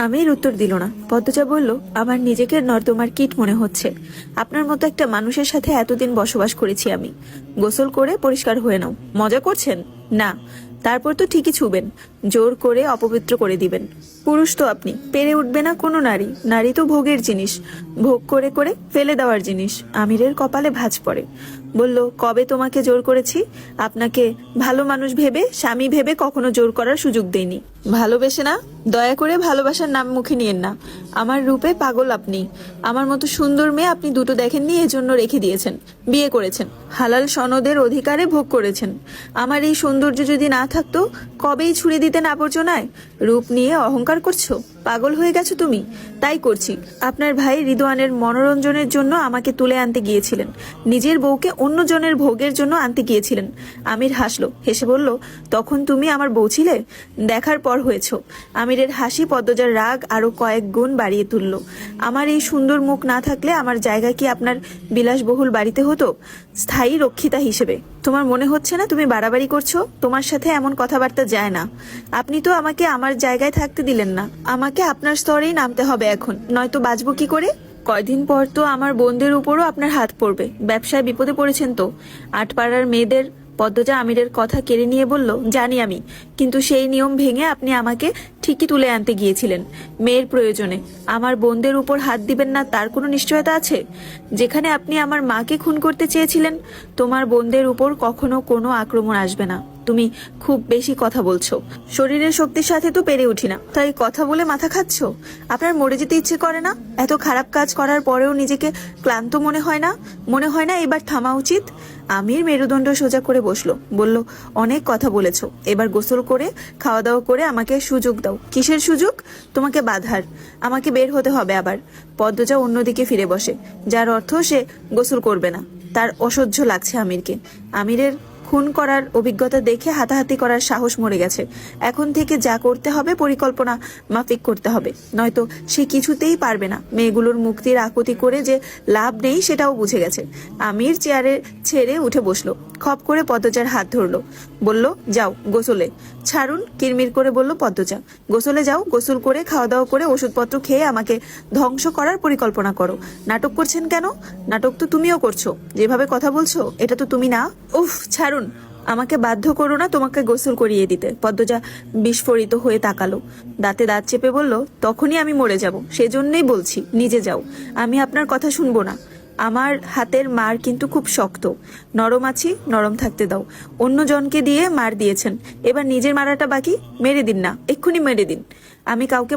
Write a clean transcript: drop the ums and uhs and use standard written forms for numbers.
আমির উত্তর দিল না। পদ্মজা বলল, আমার নিজেকে নর্দমার কীট মনে হচ্ছে। আপনার মতো একটা মানুষের সাথে এতদিন বসবাস করেছি আমি। গোসল করে পরিষ্কার হয়ে নাও। মজা করছেন? না। তারপর তো ঠিকই ছুবেন, জোর করে অপবিত্র করে দিবেন। পুরুষ তো আপনি, পেরে উঠবে না কোনো নারী। নারী তো ভোগের জিনিস, ভোগ করে করে ফেলে দেওয়ার জিনিস। আমিরের কপালে ভাঁজ পড়ে। বলল, কবে তোমাকে জোর করেছি? আপনাকে ভালো মানুষ ভেবে, স্বামী ভেবে কখনো জোর করার সুযোগ দেইনি। ভালোবেসে না? দয়া করে ভালোবাসার নাম মুখে নিয়েন না। আমার রূপে পাগল আপনি। আমার মতো সুন্দর মেয়ে আপনি দুটো দেখেননি, এজন্য রেখে দিয়েছেন, বিয়ে করেছেন, হালাল সনদের অধিকারে ভোগ করেছেন। আমার এই সৌন্দর্য যদি না থাকতো কবেই ছুড়ে দিতেন আবর্জনায়। রূপ নিয়ে অহংকার করছো? পাগল হয়ে গেছো তুমি? তাই করছি। আপনার ভাই রিদওয়ানের মনোরঞ্জনের জন্য আমাকে তুলে আনতে গিয়েছিলেন, নিজের বউকে অন্যজনের ভোগের জন্য আনতে গিয়েছিলেন। আমির হাসলো, হেসে বলল, তখন তুমি আমার বউ ছিলে? দেখার পর হয়েছ। আমিরের হাসি পদ্মজার রাগ আরো কয়েক গুণ বাড়িয়ে তুলল। আমার এই সুন্দর মুখ না থাকলে আমার জায়গা কি আপনার বিলাসবহুল বাড়িতে হতো, স্থায়ী রক্ষিতা হিসেবে? তোমার মনে হচ্ছে না তুমি বাড়াবাড়ি করছো? তোমার সাথে এমন কথাবার্তা যায় না। আপনি তো আমাকে আমার জায়গায় থাকতে দিলেন না। আমাকে আপনার স্তরেই নামতে হবে এখন, নয়তো বাঁচবো কি করে? কয়দিন পর তো আমার বোনদের উপরও আপনার হাত পড়বে। ব্যবসায় বিপদে পড়েছেন তো। আটপাড়ার মেয়েদের। পদ্মজা আমিরের কথা কেড়ে নিয়ে বলল, জানি আমি, কিন্তু সেই নিয়ম ভেঙে আপনি আমাকে ঠিকই তুলে আনতে গিয়েছিলেন মেয়ের প্রয়োজনে। আমার বোনদের উপর হাত দিবেন না তার কোনো নিশ্চয়তা আছে? যেখানে আপনি আমার মাকে খুন করতে চেয়েছিলেন, তোমার বোনদের উপর কখনো কোনো আক্রমণ আসবে না। তুমি খুব বেশি কথা বলছো। শরীরের শক্তির সাথে তো পেরে উঠি না, তাই কথা বলে মাথা খাচ্ছ? আপনার মরে যেতে ইচ্ছে করে না? এত খারাপ কাজ করার পরেও নিজেকে ক্লান্ত মনে হয় না? মনে হয় না এবার থামা উচিত? আমির মেরুদণ্ড সোজা করে বসলো, বলল, অনেক কথা বলেছো, এবার গোসল করে খাওয়া দাওয়া করে আমাকে সুযোগ দাও। কিসের সুযোগ? তোমাকে বাধার। আমাকে বের হতে হবে আবার। পদ্মজা অন্যদিকে ফিরে বসে, যার অর্থ সে গোসল করবে না। তার অসহ্য লাগছে আমিরকে। আমিরের খুন করার অভিজ্ঞতা দেখে হাতাহাতি করার সাহস মরে গেছে। এখন থেকে যা করতে হবে পরিকল্পনা মাফিক করতে হবে, নয়তো সে কিছুতেই পারবে না। মেয়েগুলোর মুক্তির আকুতি করে যে লাভ নেই সেটাও বুঝে গেছে। আমির চেয়ারে ছেড়ে উঠে বসলো, খপ করে পদ্মজার হাত ধরলো, বলল, যাও গোসলে। ছাড়ুন, কিরমির করে বলল পদ্মজা। গোসলে যাও, গোসল করে খাওয়া দাওয়া করে ওষুধপত্র খেয়ে আমাকে ধ্বংস করার পরিকল্পনা করো। নাটক করছেন কেন? নাটক তো তুমিও করছো। যেভাবে কথা বলছো এটা তো তুমি না। উফ, ছাড়ুন, আমাকে বাধ্য করো না তোমাকে গোসল করিয়ে দিতে। পদ্মজা বিস্ফোরিত হয়ে তাকালো, দাঁতে দাঁত চেপে বলল, তখনই আমি মরে যাব, সেজন্যই বলছি নিজে যাও। আমি আপনার কথা শুনবো না। আমার হাতের মার কিন্তু খুব শক্ত। নরম আছি, নরম থাকতে দাও। অন্য জনকে দিয়ে মার দিয়েছেন, এবার নিজের মারাটা বাকি। মেরে দিন না, এক্ষুনি মেরে দিন। আমি কাউকে